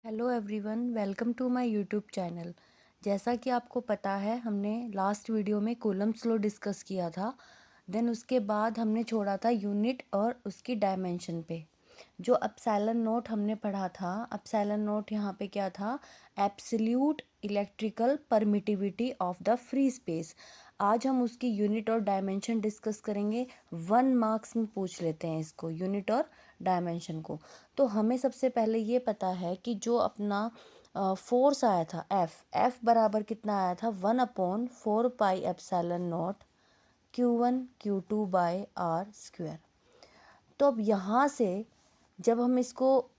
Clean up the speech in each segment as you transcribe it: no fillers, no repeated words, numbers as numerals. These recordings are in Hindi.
Hello everyone, welcome to my YouTube channel. जैसा कि आपको पता है, हमने लास्ट वीडियो में कूलम्ब्स लॉ डिस्कस किया था। देन उसके बाद हमने छोड़ा था यूनिट और उसकी डायमेंशन पे। जो एप्सिलॉन नॉट हमने पढ़ा था, एप्सिलॉन नॉट यहाँ पे क्या था? Absolute electrical permittivity of the free space. आज हम उसकी यूनिट और डायमेंशन डिस्कस करेंगे। 1 मार्क्स में पूछ लेते हैं इसको, यूनिट और डायमेंशन को। तो हमें सबसे पहले ये पता है कि जो अपना फोर्स आया था एफ बराबर कितना आया था? 1/4 pi epsilon not Q1 Q2/r²। तो अब यहाँ से जब हम इसको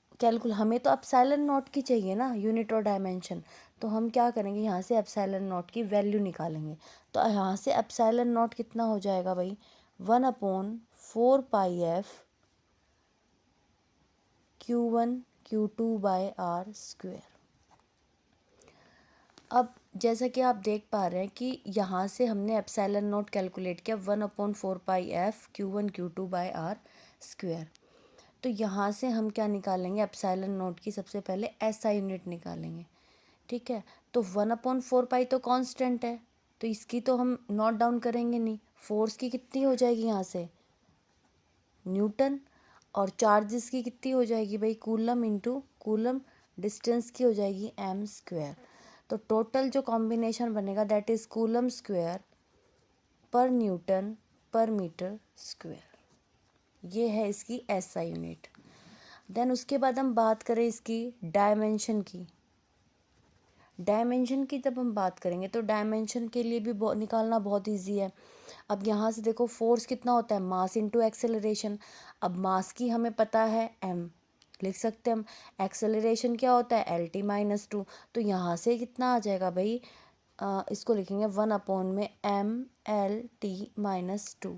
हमें तो एप्सिलॉन नॉट की चाहिए ना, यूनिट और डायमेंशन। तो हम क्या करेंगे, यहाँ से एप्सिलॉन नॉट की वैल्यू निकालेंगे। तो यहाँ से एप्सिलॉन नॉट कितना हो जाएगा भाई? 1/4 पाई एफ Q1 Q2/r²। अब जैसा कि आप देख पा रहे हैं कि यहाँ से हमने एप्सिलॉन नॉट कैलकुलेट किया 1/4 पाई एफ Q1 Q2/r²। तो यहाँ से हम क्या निकालेंगे? एप्सिलॉन नॉट की सबसे पहले एसआई यूनिट निकालेंगे। ठीक है, तो 1/4 पाई तो कांस्टेंट है, तो इसकी तो हम नोट डाउन करेंगे नहीं। फोर्स की कितनी हो जाएगी यहाँ से? न्यूटन। और चार्जेस की कितनी हो जाएगी भाई? Coulomb into coulomb. डिस्टेंस की हो जाएगी m²। तो टोटल जो कॉम्बिनेशन बनेगा दैट इज कूलम स्क्वायर पर न्यूटन पर मीटर स्क्वायर। ये है इसकी एसआई यूनिट। देन उसके बाद हम बात करें इसकी डायमेंशन की। डायमेंशन की जब हम बात करेंगे तो डायमेंशन के लिए भी निकालना बहुत इजी है। अब यहाँ से देखो, फोर्स कितना होता है? Mass into acceleration. अब मास की हमें पता है m, लिख सकते हैं हम। एक्सेलरेशन क्या होता है? LT-2। तो यहाँ से कितना आ जाएगा भाई? इसको लिखेंगे 1/mLT-2।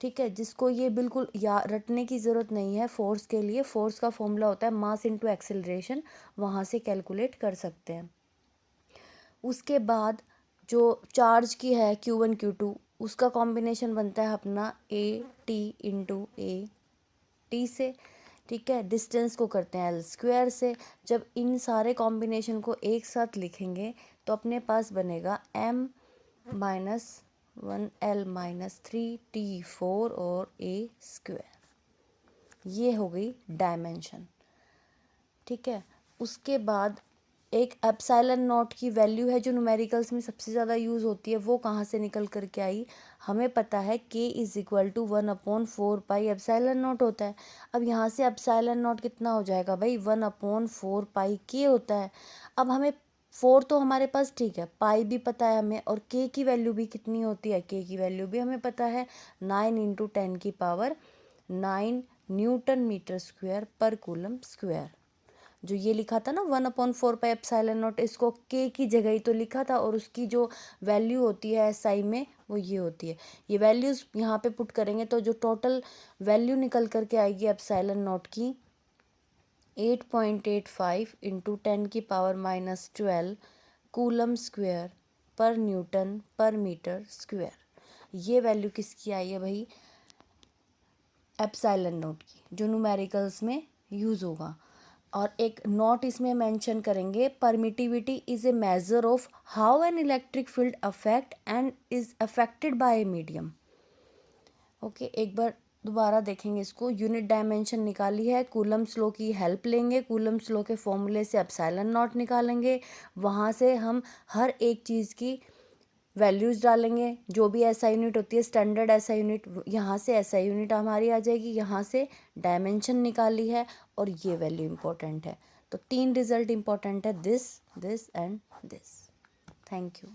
ठीक है, जिसको ये बिल्कुल या रटने की ज़रूरत नहीं है। फोर्स के लिए फोर्स का फॉर्मूला होता है मास इनटू एक्सेलरेशन, वहाँ से कैलकुलेट कर सकते हैं। उसके बाद जो चार्ज की है Q1 Q2, उसका कॉम्बिनेशन बनता है अपना AT × से। ठीक है, डिस्टेंस को करते हैं L² से। जब इन सारे कॉम्बिनेशन को एक साथ लिखेंगे तो अपने पास बनेगा M-1L-3T4 और A²। ये हो गई डायमेंशन। ठीक है, उसके बाद एक एप्सिलॉन नॉट की वैल्यू है जो न्यूमेरिकल्स में सबसे ज़्यादा यूज़ होती है। वो कहाँ से निकल करके आई? हमें पता है K = 1/4 पाई एप्सिलॉन नॉट होता है। अब यहाँ से एप्सिलॉन नॉट कितना हो जाएगा भाई? 1/4 पाई K होता है। अब हमें 4 तो हमारे पास ठीक है, पाई भी पता है हमें, और K की वैल्यू भी कितनी होती है? K की वैल्यू भी हमें पता है, 9 × 10⁹ न्यूटन मीटर स्क्वायर पर कूलम स्क्वायर। जो ये लिखा था ना 1/4 पाई एप्सिलॉन नॉट, इसको K की जगह ही तो लिखा था, और उसकी जो वैल्यू होती है SI में वो ये होती है। ये वैल्यूज़ यहाँ पे पुट करेंगे तो जो टोटल वैल्यू निकल करके आएगी एप्सिलॉन नॉट की 8.85 × 10⁻⁻12 कूलम स्क्वायर पर न्यूटन पर मीटर स्क्वायर। ये वैल्यू किसकी आई है भाई? एप्सिलॉन नॉट की, जो न्यूमेरिकल्स में यूज़ होगा। और एक नोट इसमें मेंशन करेंगे, permittivity is a measure of how an electric field affect and is affected by a medium. Okay, एक बार दोबारा देखेंगे इसको। यूनिट डायमेंशन निकाली है, कूलम्स लॉ की हेल्प लेंगे, कूलम्स लॉ के फॉर्मूले से एप्सिलॉन नॉट निकालेंगे। वहाँ से हम हर एक चीज़ की वैल्यूज़ डालेंगे, जो भी SI यूनिट होती है, स्टैंडर्ड SI यूनिट, यहाँ से SI यूनिट हमारी आ जाएगी। यहाँ से डायमेंशन निकाली है और ये वैल्यू इंपॉर्टेंट है। तो 3 रिजल्ट इंपॉर्टेंट है, this and this. Thank you.